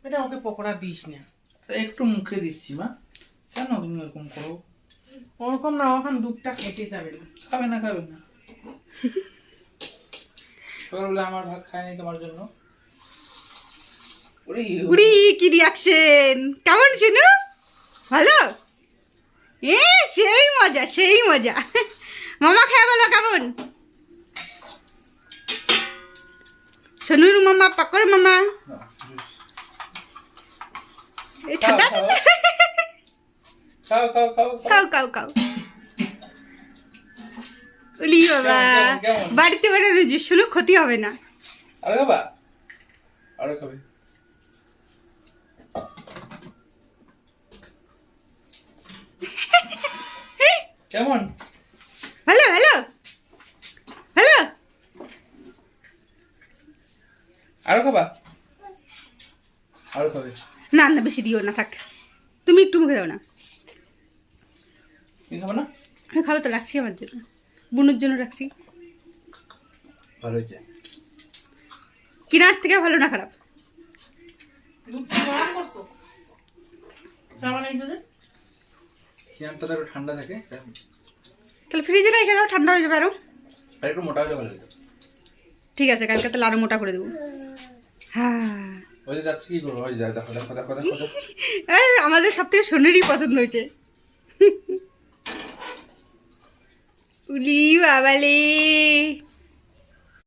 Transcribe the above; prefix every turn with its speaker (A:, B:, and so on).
A: এটা ওকে পকোড়া দিস না,
B: একটু মুখে দিচ্ছি মা, কেন তুমি এরকম করো?
A: ওরকম না, ওখান দুধটা কেটে যাবে না।
B: খাবে না খাবে না, সকালবেলা আমার ভাত খায়নি তোমার জন্য।
C: উড়ি কি রিয়াকশন, কেমন শুনু? ভালো? এ সেই মজা সেই মজা। মামা খেয়ে বলো কেমন? সোনুর মামা, পাকর মামা, এই ঠান্ডা
B: খাও খাও খাও
C: খাও খাও খাও। বলি বাবা,
B: কেমন?
C: বাড়িতে বানানো যে শুনো ক্ষতি হবে না।
B: আরে খাবা, আরে খাবে। কেমন?
C: ভালো ভালো ভালো।
B: আরো খাবা, আরো খাবে।
C: না না বেশি দিও না, থাক। তুমি একটু মুখে দাও না।
B: তুমি খাবে না?
C: আমি খাবো তো, রাখছি আমার জন্য, বুনুর জন্য রাখছি।
B: ভালো হয়েছে।
C: কিনার থেকে ভালো না খারাপ?
A: দুধটা গরম করছো? চা বানাইছো যে?
B: সিয়ানটা তো ঠান্ডা থাকে,
C: তাহলে ফ্রিজে রেখে দাও, ঠান্ডা হয়ে যাবে আরো।
B: আর একটু মোটা হলে ভালো হতো।
C: ঠিক আছে, কালকে তাহলে আরো মোটা করে দেবো। হ্যাঁ,
B: ওই যে যাচ্ছে কি করবো, ওই যায়, দেখো দেখো দেখো দেখো।
C: এই আমাদের সব থেকে সোনেরই পছন্দ হয়েছে। উলি বাবালে।